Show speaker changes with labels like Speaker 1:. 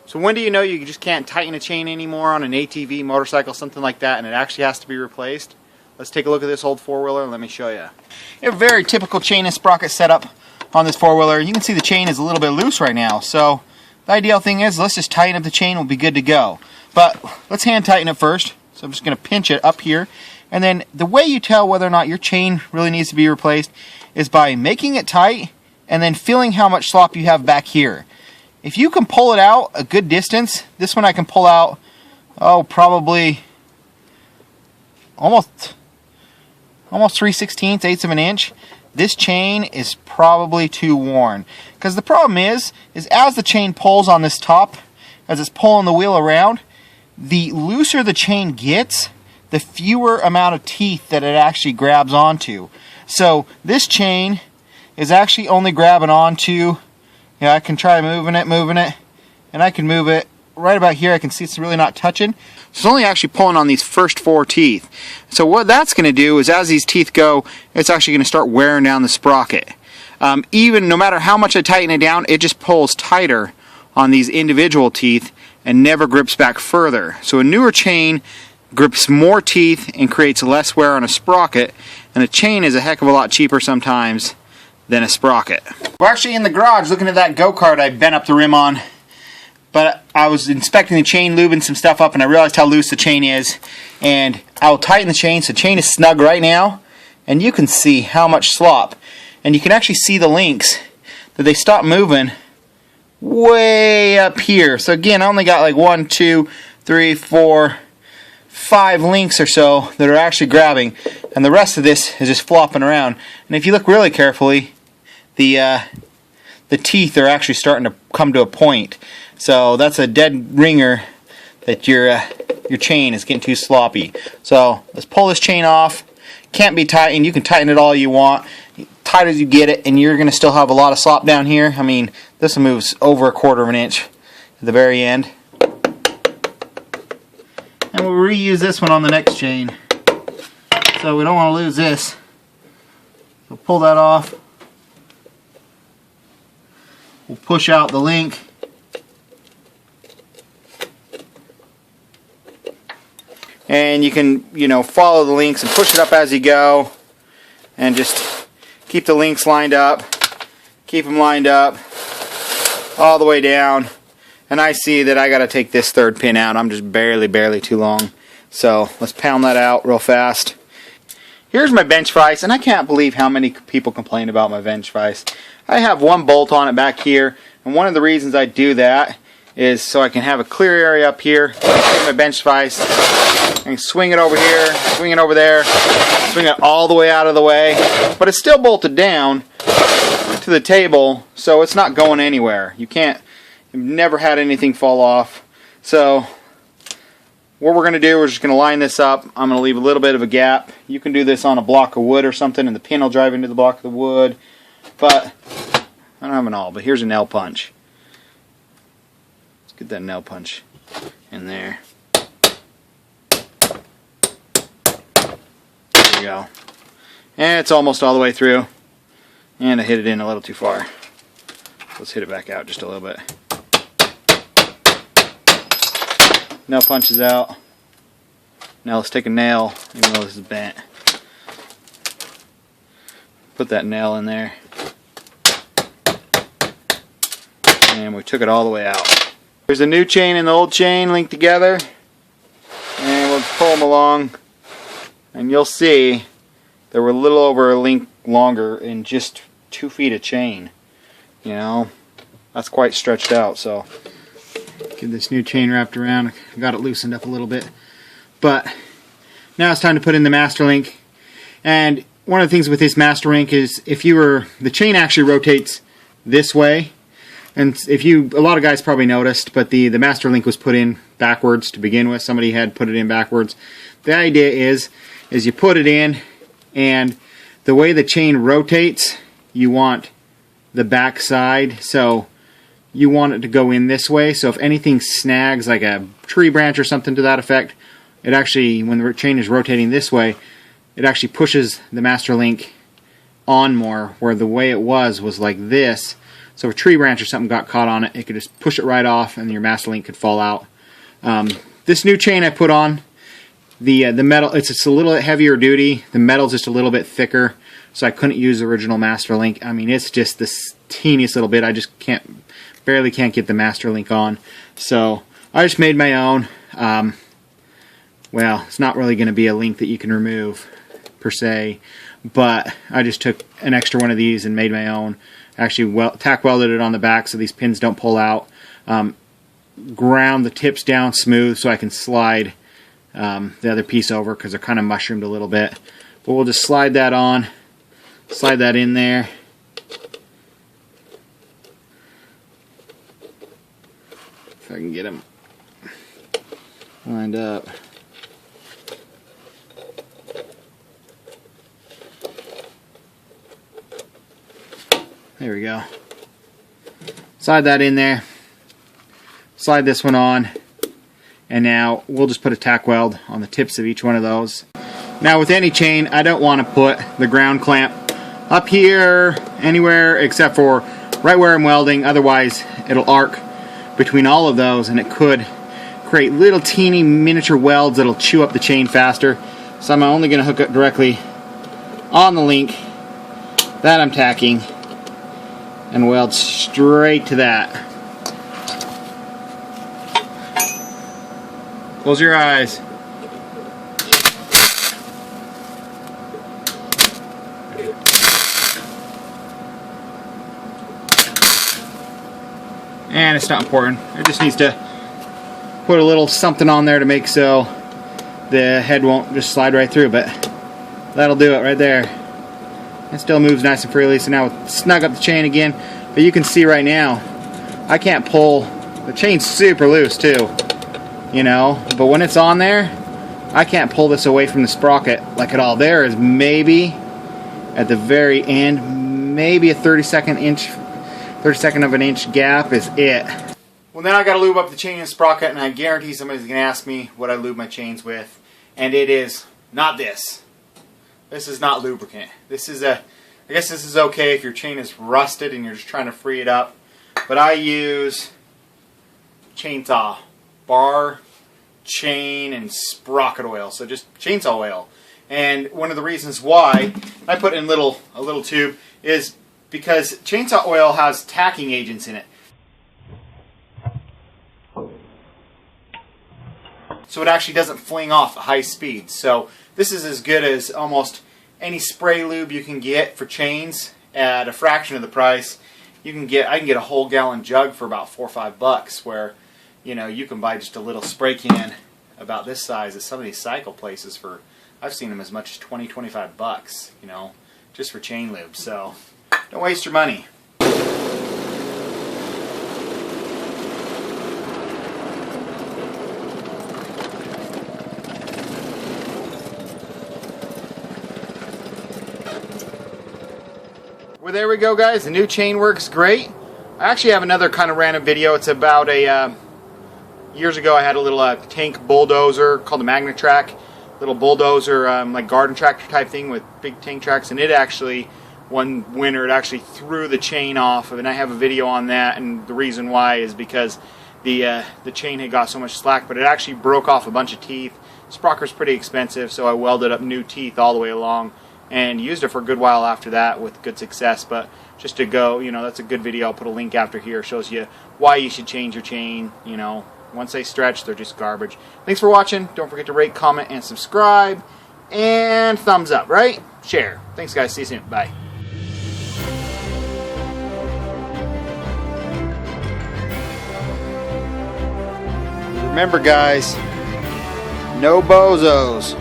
Speaker 1: So when do you know you just can't tighten a chain anymore on an ATV, motorcycle, something like that, and it actually has to be replaced? Let's take a look at this old four-wheeler and let me show you. You have a very typical chain and sprocket setup on this four-wheeler. You can see the chain is a little bit loose right now, so the ideal thing is let's just tighten up the chain, we'll be good to go. But let's hand tighten it first. So I'm just going to pinch it up here, and then the way you tell whether or not your chain really needs to be replaced is by making it tight and then feeling how much slop you have back here. If you can pull it out a good distance, this one I can pull out, probably almost 3/16, eighths of an inch. This chain is probably too worn. Because the problem is as the chain pulls on this top, as it's pulling the wheel around, the looser the chain gets, the fewer amount of teeth that it actually grabs onto. So this chain is actually only grabbing onto, I can try moving it, and I can move it right about here. I can see it's really not touching. So it's only actually pulling on these first 4 teeth. So what that's going to do is as these teeth go, it's actually going to start wearing down the sprocket. Even no matter how much I tighten it down, it just pulls tighter on these individual teeth and never grips back further. So a newer chain grips more teeth and creates less wear on a sprocket, and a chain is a heck of a lot cheaper sometimes than a sprocket. We're actually in the garage looking at that go-kart I bent up the rim on, but I was inspecting the chain, lubing some stuff up, and I realized how loose the chain is, and I will tighten the chain. So the chain is snug right now, and you can see how much slop, and you can actually see the links that they stop moving way up here. So again, I only got like 1, 2, 3, 4, 5 links or so that are actually grabbing, and the rest of this is just flopping around. And if you look really carefully, the teeth are actually starting to come to a point. So that's a dead ringer that your chain is getting too sloppy. So let's pull this chain off. Can't be tightened. You can tighten it all you want, tight as you get it, and you're going to still have a lot of slop down here. I mean, this moves over 1/4 of an inch at the very end. And we'll reuse this one on the next chain. So we don't want to lose this. So pull that off. We'll push out the link. And you can, follow the links and push it up as you go. And just keep the links lined up. Keep them lined up all the way down. And I see that I got to take this 3rd pin out. I'm just barely too long. So let's pound that out real fast. Here's my bench vise, and I can't believe how many people complain about my bench vise. I have 1 bolt on it back here, and one of the reasons I do that is so I can have a clear area up here. I take my bench vise and swing it over here, swing it over there, swing it all the way out of the way. But it's still bolted down to the table, so it's not going anywhere. You've never had anything fall off. So what we're going to do, we're just going to line this up. I'm going to leave a little bit of a gap. You can do this on a block of wood or something, and the pin will drive into the block of the wood. But I don't have an awl, but here's a nail punch. Let's get that nail punch in there. There we go. And it's almost all the way through. And I hit it in a little too far. Let's hit it back out just a little bit. Nail punch is out. Now let's take a nail, even though this is bent. Put that nail in there. And we took it all the way out. There's a new chain and the old chain linked together. And we'll just pull them along. And you'll see that we're a little over a link longer in just 2 feet of chain. That's quite stretched out. So get this new chain wrapped around. I got it loosened up a little bit. But now it's time to put in the master link. And one of the things with this master link is the chain actually rotates this way. And a lot of guys probably noticed, but the master link was put in backwards to begin with. Somebody had put it in backwards. The idea is you put it in, and the way the chain rotates, you want the back side. So you want it to go in this way, so if anything snags, like a tree branch or something to that effect, it actually, when the chain is rotating this way, it actually pushes the master link on more, where the way it was like this. So if a tree branch or something got caught on it, it could just push it right off and your master link could fall out. This new chain I put on, the metal, it's just a little heavier duty. The metal's just a little bit thicker, so I couldn't use the original master link. I mean, it's just this teeniest little bit. I just barely can't get the master link on. So I just made my own. Well, it's not really going to be a link that you can remove per se, but I just took an extra one of these and made my own. Actually tack welded it on the back so these pins don't pull out. Ground the tips down smooth so I can slide the other piece over because they're kind of mushroomed a little bit. But we'll just slide that on, slide that in there. If I can get them lined up. There we go. Slide that in there. Slide this one on. And now we'll just put a tack weld on the tips of each one of those. Now with any chain, I don't want to put the ground clamp up here anywhere except for right where I'm welding. Otherwise it'll arc between all of those and it could create little teeny miniature welds that'll chew up the chain faster. So I'm only going to hook it directly on the link that I'm tacking and weld straight to that. Close your eyes. And it's not important. It just needs to put a little something on there to make so the head won't just slide right through, but that'll do it right there. It still moves nice and freely, so now we'll snug up the chain again. But you can see right now, I can't pull, the chain's super loose too, you know, but when it's on there, I can't pull this away from the sprocket like at all. There is maybe, at the very end, maybe a 32nd of an inch gap is it. Well, now I gotta lube up the chain and sprocket, and I guarantee somebody's gonna ask me what I lube my chains with, and it is not this. This is not lubricant. This is I guess this is okay if your chain is rusted and you're just trying to free it up. But I use chainsaw, bar, chain, and sprocket oil. So just chainsaw oil. And one of the reasons why I put in a little tube is because chainsaw oil has tacking agents in it. So it actually doesn't fling off at high speed. So this is as good as almost any spray lube you can get for chains at a fraction of the price. I can get a whole gallon jug for about $4 or $5, where you know you can buy just a little spray can about this size at some of these cycle places for, I've seen them as much as $20, $25, you know, just for chain lube. So don't waste your money. Well, there we go, guys. The new chain works great. I actually have another kind of random video. It's about years ago I had a little tank bulldozer called a Magna-Track. Little bulldozer, like garden tractor type thing with big tank tracks, and it actually, one winter, it actually threw the chain off, and I have a video on that, and the reason why is because the chain had got so much slack, but it actually broke off a bunch of teeth. Sprocker's pretty expensive, so I welded up new teeth all the way along and used it for a good while after that with good success. But just to go, you know, that's a good video. I'll put a link after here. Shows you why you should change your chain. You know, once they stretch, they're just garbage. Thanks for watching. Don't forget to rate, comment, and subscribe. And thumbs up, right? Share. Thanks, guys. See you soon. Bye. Remember, guys, no bozos.